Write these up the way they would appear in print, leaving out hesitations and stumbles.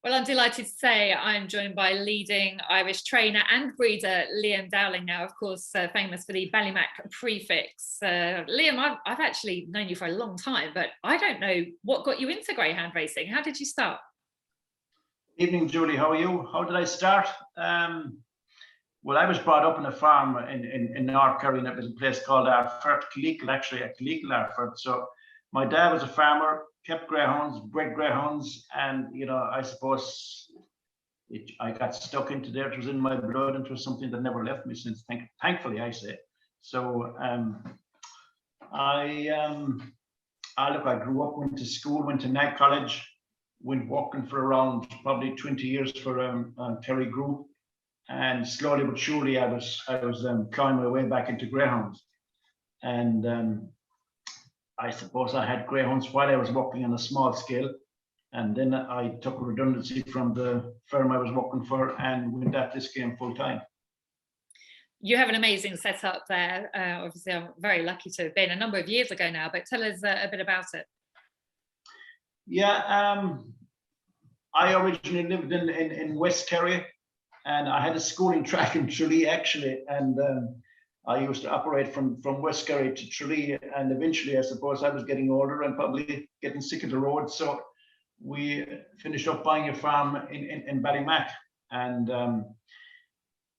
Well, I'm delighted to say I'm joined by leading Irish trainer and breeder Liam Dowling, now, of course, famous for the Ballymac prefix. Liam, I've actually known you for a long time, but I don't know what got you into greyhound racing. How did you start? Evening, Julie. How are you? How did I start? Well, I was brought up in a farm in North Kerry, in a little place called Arfert, Killeakel, actually, at Killeakel, Arfert. So my dad was a farmer, kept greyhounds, bred greyhounds, and I suppose I got stuck into there. It was in my blood, and it was something that never left me since. Thankfully, I say. So I grew up, went to school, went to Nag College, went walking for around probably 20 years for Terry Group, and slowly but surely I was climbing my way back into greyhounds, and I suppose I had greyhounds while I was working on a small scale, and then I took a redundancy from the firm I was working for and went at this game full time. You have an amazing setup there. Obviously, I'm very lucky to have been a number of years ago now, but tell us a bit about it. Yeah, I originally lived in West Kerry, and I had a schooling track in Tralee, actually, and I used to operate from West Kerry to Tralee, and eventually I suppose I was getting older and probably getting sick of the road, so we finished up buying a farm in Ballymac, and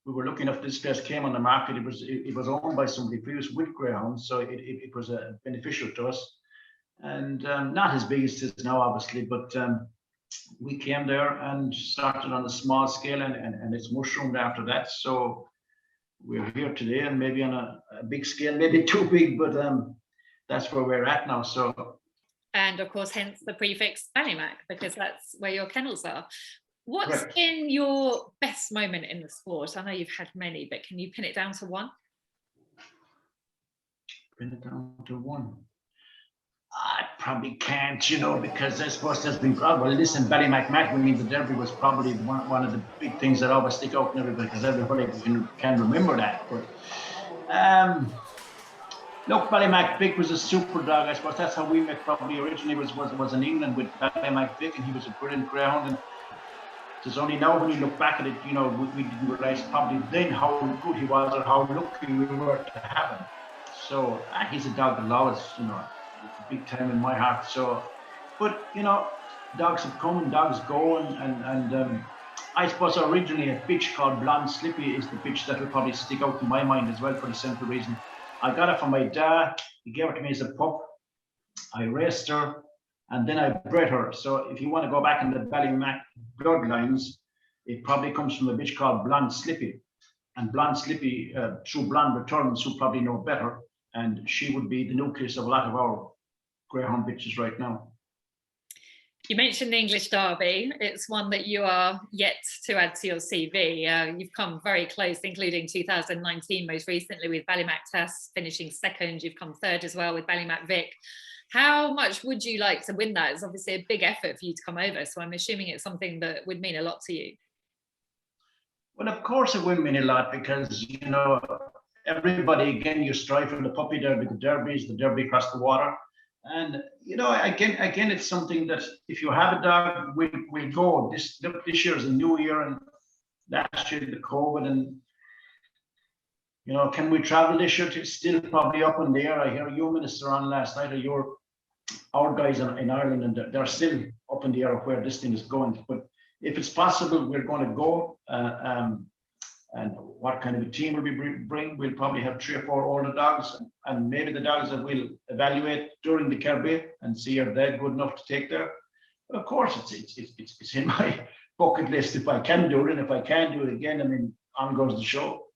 we were lucky enough this place came on the market. It was owned by somebody previous with greyhounds, so it was beneficial to us, and not as big as it is now, obviously, but we came there and started on a small scale, and it's mushroomed after that. So we're here today, and maybe on a big scale, maybe too big, but that's where we're at now. So, and of course, hence the prefix Ballymac, because that's where your kennels are. What's correct. been your best moment in the sport? I know you've had many, but can you pin it down to one? Pin it down to one. I probably can't, because I suppose there's been, well, listen, Ballymac means the Derby was probably one of the big things that always stick out in everybody, because everybody can remember that. But look, Ballymac Vic was a super dog. I suppose that's how we met. Probably originally was in England with Ballymac Vic, and he was a brilliant greyhound. And it's only now when you look back at it, we didn't realize probably then how good he was or how lucky we were to have him. So he's a dog that always, big time in my heart. So, but dogs have come and dogs go, and I suppose originally a bitch called Blonde Slippy is the bitch that will probably stick out in my mind as well, for the simple reason I got it from my dad. He gave it to me as a pup. I raced her, and then I bred her. So if you want to go back in the Ballymac bloodlines, it probably comes from a bitch called Blonde Slippy, and Blonde Slippy, through Blonde Returns, who probably know better, and she would be the nucleus of a lot of our greyhound bitches right now. You mentioned the English Derby. It's one that you are yet to add to your CV. You've come very close, including 2019 most recently with Ballymac Tass finishing second. You've come third as well with Ballymac Vic. How much would you like to win that? It's obviously a big effort for you to come over, so I'm assuming it's something that would mean a lot to you. Well, of course it would mean a lot, because everybody, again, you strive for the puppy derby, the derby across the water. And again, it's something that if you have a dog, we'll go. This year is a new year, and last year the COVID, and can we travel this year? It's still probably up in the air. I hear your minister on last night, or our guys in Ireland, and they're still up in the air of where this thing is going. But if it's possible, we're going to go. And what kind of a team will we bring? We'll probably have 3 or 4 older dogs, and maybe the dogs that we'll evaluate during the Kirby and see are they good enough to take there. But of course, it's in my bucket list if I can do it, and if I can do it again, on goes the show.